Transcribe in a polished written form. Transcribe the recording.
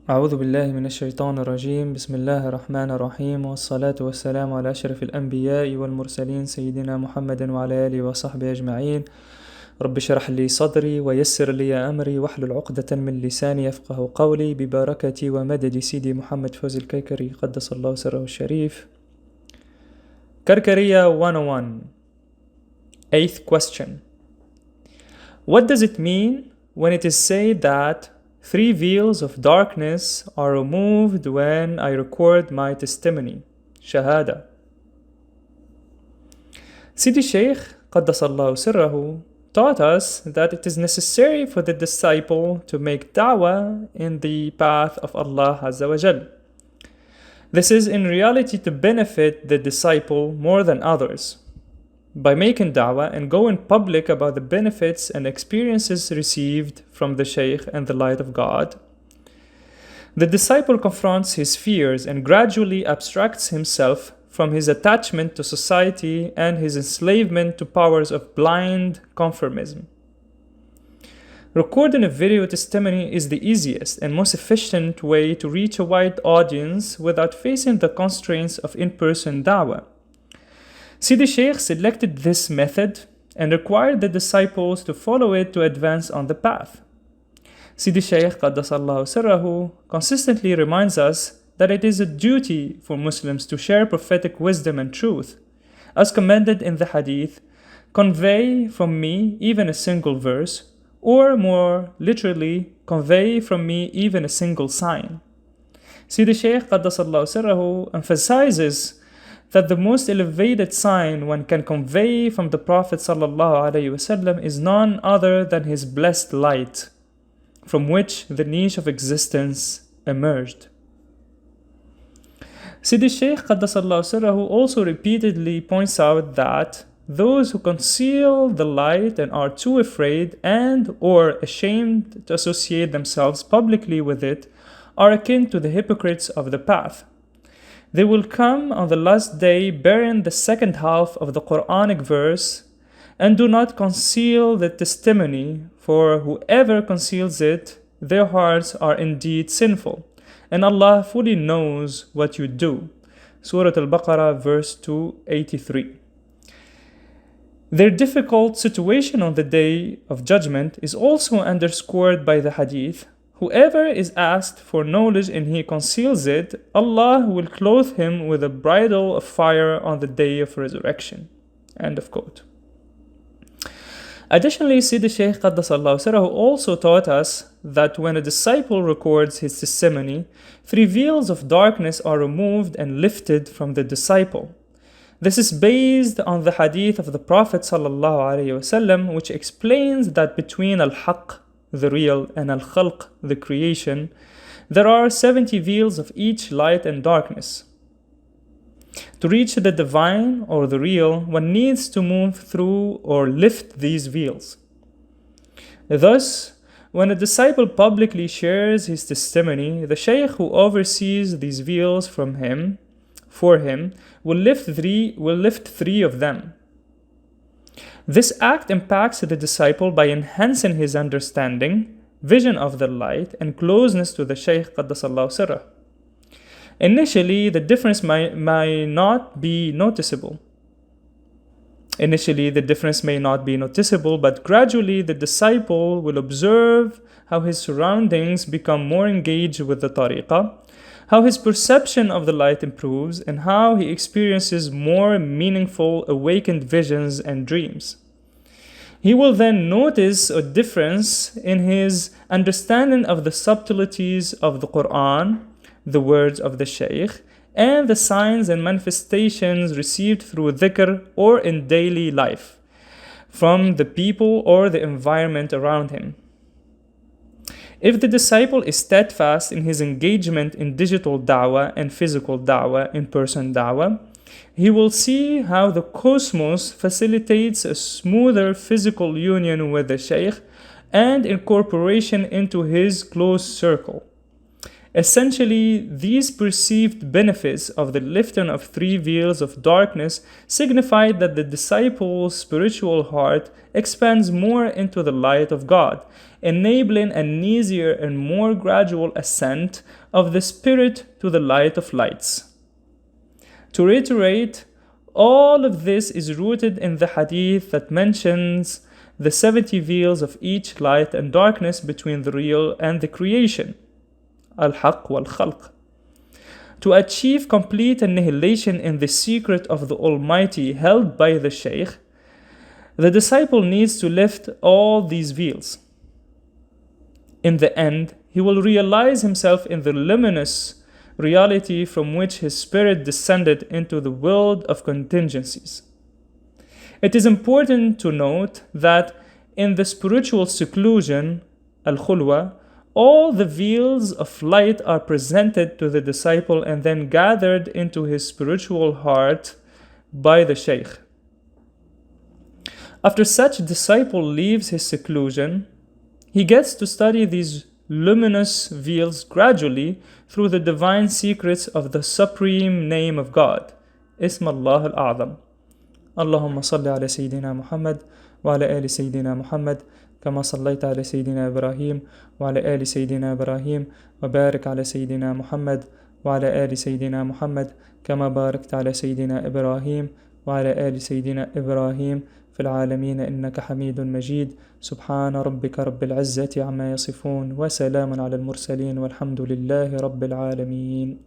أعوذ بالله من الشيطان الرجيم بسم الله الرحمن الرحيم والصلاة والسلام على أشرف الأنبياء والمرسلين سيدنا محمد وعلى آله وصحبه أجمعين. رب اشرح لي صدري ويسر لي أمري واحلل عقدة من لساني يفقه قولي ببركة ومدد سيدي محمد فوزي الكركري قدس الله سره الشريف. Karkariya 101. Eighth question. What does it mean when it is said that 3 veils of darkness are removed when I record my testimony, Shahada? Sidi Shaykh Qaddasallahu Sirrahu taught us that it is necessary for the disciple to make da'wah in the path of Allah Azza wa Jal. This is in reality to benefit the disciple more than others. By making da'wah and going public about the benefits and experiences received from the Shaykh and the light of God, the disciple confronts his fears and gradually abstracts himself from his attachment to society and his enslavement to powers of blind conformism. Recording a video testimony is the easiest and most efficient way to reach a wide audience without facing the constraints of in-person da'wah. Sidi Shaykh selected this method and required the disciples to follow it to advance on the path. Sidi Shaykh Qaddasallahu Sirrahu consistently reminds us that it is a duty for Muslims to share prophetic wisdom and truth. As commanded in the hadith, convey from me even a single verse, or more literally, convey from me even a single sign. Sidi Shaykh Qaddasallahu Sirrahu emphasizes that the most elevated sign one can convey from the Prophet ﷺ is none other than his blessed light, from which the niche of existence emerged. Sidi Shaykh Qaddasallahu Sirrahu also repeatedly points out that those who conceal the light and are too afraid and or ashamed to associate themselves publicly with it are akin to the hypocrites of the path. They will come on the last day bearing the second half of the Quranic verse, and do not conceal the testimony, for whoever conceals it, their hearts are indeed sinful, and Allah fully knows what you do. Surah Al-Baqarah verse 283. Their difficult situation on the day of judgment is also underscored by the hadith. Whoever is asked for knowledge and he conceals it, Allah will clothe him with a bridle of fire on the day of resurrection. End of quote. Additionally, Sidi Shaykh Qaddasallahu Sirrahu also taught us that when a disciple records his testimony, 3 veils of darkness are removed and lifted from the disciple. This is based on the hadith of the Prophet ﷺ, which explains that between al-haq, the real, and al-khalq, the creation, there are 70 veils of each light and darkness. To reach the divine or the real, one needs to move through or lift these veils. Thus, when a disciple publicly shares his testimony, the Shaykh who oversees these veils for him will lift 3 of them. This act impacts the disciple by enhancing his understanding, vision of the light, and closeness to the Shaykh Qaddasallahu Sirrah. Initially, the difference may not be noticeable, but gradually the disciple will observe how his surroundings become more engaged with the tariqah, how his perception of the light improves, and how he experiences more meaningful awakened visions and dreams. He will then notice a difference in his understanding of the subtleties of the Quran, the words of the Shaykh, and the signs and manifestations received through dhikr or in daily life from the people or the environment around him. If the disciple is steadfast in his engagement in digital da'wah and physical da'wah, in-person da'wah, he will see how the cosmos facilitates a smoother physical union with the Shaykh and incorporation into his close circle. Essentially, these perceived benefits of the lifting of three veils of darkness signify that the disciple's spiritual heart expands more into the light of God, enabling an easier and more gradual ascent of the spirit to the light of lights. To reiterate, all of this is rooted in the hadith that mentions the 70 veils of each light and darkness between the real and the creation. Al-Haq wal-Khalq. To achieve complete annihilation in the secret of the Almighty held by the Shaykh, the disciple needs to lift all these veils. In the end, he will realize himself in the luminous reality from which his spirit descended into the world of contingencies. It is important to note that in the spiritual seclusion, al-Khulwa, all the veils of light are presented to the disciple and then gathered into his spiritual heart by the Shaykh. After such disciple leaves his seclusion, he gets to study these luminous veils gradually through the divine secrets of the supreme name of God, Ism Allah al-A'zam. Allahumma salli ala Sayyidina Muhammad wa ala ali Sayyidina Muhammad كما صليت على سيدنا إبراهيم وعلى آل سيدنا إبراهيم وبارك على سيدنا محمد وعلى آل سيدنا محمد كما باركت على سيدنا إبراهيم وعلى آل سيدنا إبراهيم في العالمين إنك حميد مجيد سبحان ربك رب العزة عما يصفون وسلام على المرسلين والحمد لله رب العالمين.